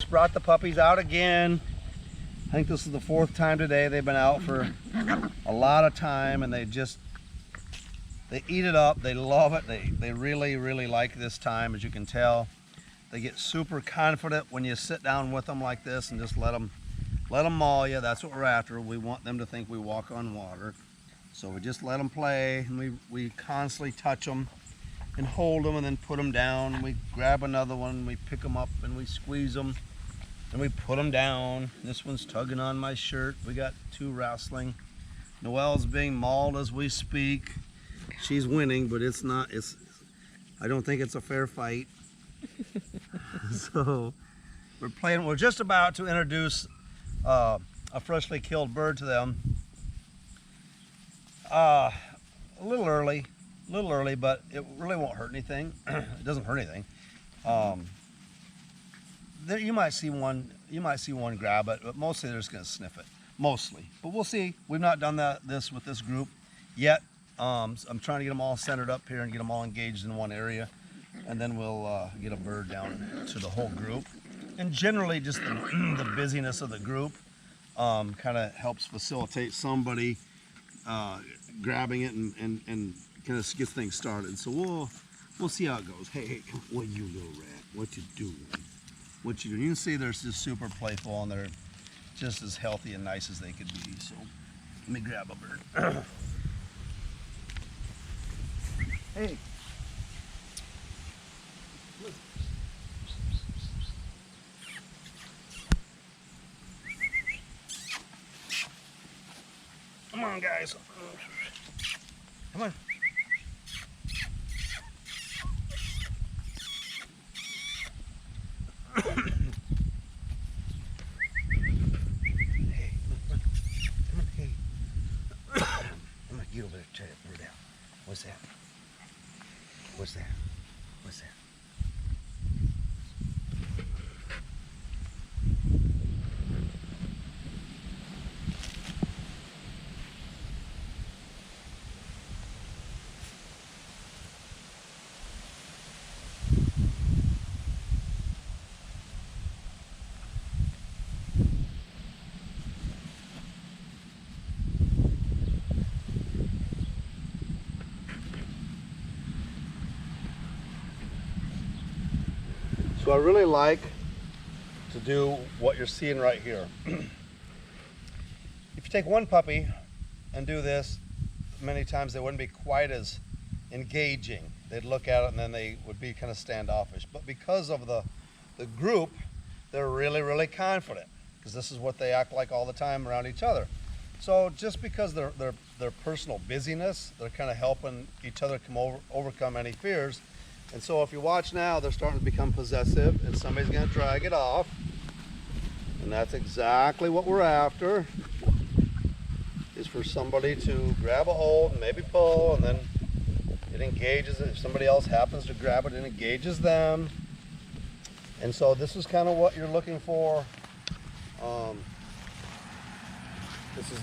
Just brought the puppies out again. I think this is the 4th time today. They've been out for a lot of time, and they eat it up. They love it. They really like this time, as you can tell. They get super confident when you sit down with them like this and just let them maul you. That's what we're after. We want them to think we walk on water. So we just let them play, and we constantly touch them and hold them and then put them down. We grab another one, we pick them up and we squeeze them and we put them down. This one's tugging on my shirt. We got 2 wrestling. Noelle's being mauled as we speak. She's winning, but I don't think it's a fair fight. So we're just about to introduce a freshly killed bird to them. A little early, but it really won't hurt anything. It doesn't hurt anything. There, you might see one grab it, but mostly they're just going to sniff it. Mostly, but we'll see. We've not done this with this group yet. I'm trying to get them all centered up here and get them all engaged in one area, and then we'll get a bird down to the whole group. And generally, just the busyness of the group kind of helps facilitate somebody grabbing it and kind of gets things started. So we'll see how it goes. Hey, what you little rat? What you doing? What you doing? You can see they're just super playful and they're just as healthy and nice as they could be. So let me grab a bird. Hey. Come on, guys. Come on. Hey, come on, hey. I'm gonna get over there and try that bird out. What's that? What's that? What's that? So I really like to do what you're seeing right here. If you take one puppy and do this, many times they wouldn't be quite as engaging. They'd look at it and then they would be kind of standoffish. But because of the group, they're really confident, because this is what they act like all the time around each other. So just because their personal busyness, they're kind of helping each other overcome any fears. And so if you watch now, they're starting to become possessive and somebody's going to drag it off. And that's exactly what we're after, is for somebody to grab a hold and maybe pull, and then it engages it. If somebody else happens to grab it, it engages them. And so this is kind of what you're looking for. This is,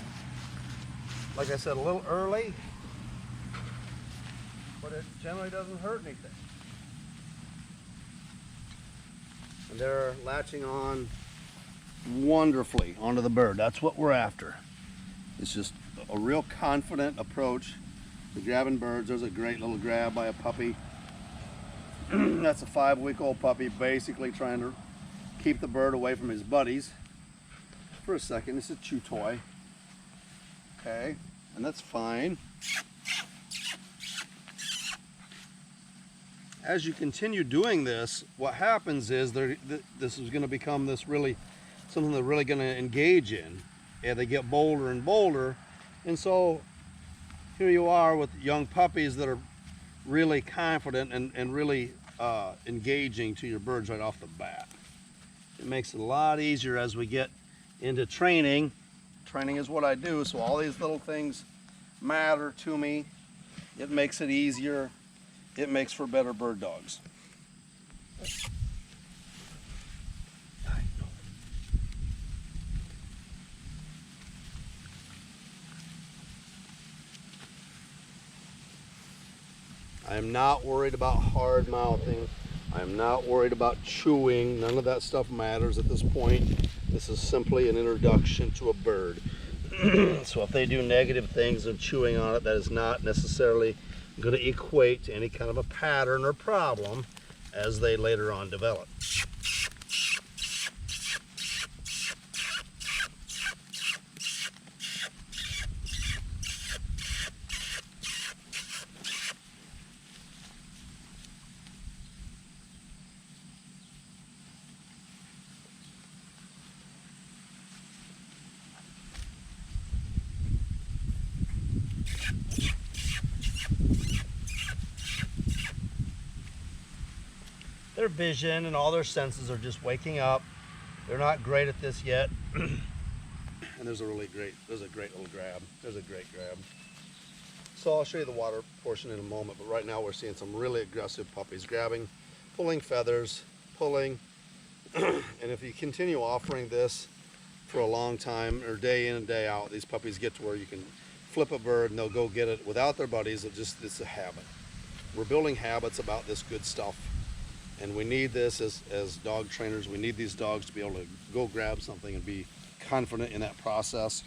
like I said, a little early, but it generally doesn't hurt anything. And they're latching on wonderfully onto the bird. That's what we're after. It's just a real confident approach to grabbing birds. There's a great little grab by a puppy. That's a 5-week-old puppy, basically trying to keep the bird away from his buddies. For a second, it's a chew toy. Okay, and that's fine. As you continue doing this, what happens is this is going to become something they're really going to engage in. And they get bolder and bolder. And so here you are with young puppies that are really confident and really engaging to your birds right off the bat. It makes it a lot easier as we get into training. Training is what I do, so all these little things matter to me. It makes it easier. It makes for better bird dogs. I am not worried about hard mouthing. I'm not worried about chewing. None of that stuff matters at this point. This is simply an introduction to a bird. So if they do negative things and chewing on it, that is not necessarily going to equate to any kind of a pattern or problem as they later on develop. Their vision and all their senses are just waking up. They're not great at this yet. And there's a great little grab. There's a great grab. So I'll show you the water portion in a moment, but right now we're seeing some really aggressive puppies grabbing, pulling feathers, pulling. And if you continue offering this for a long time, or day in and day out, these puppies get to where you can flip a bird and they'll go get it without their buddies. It's a habit. We're building habits about this good stuff. And we need this as dog trainers. We need these dogs to be able to go grab something and be confident in that process.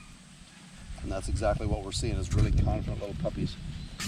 And that's exactly what we're seeing, is really confident little puppies.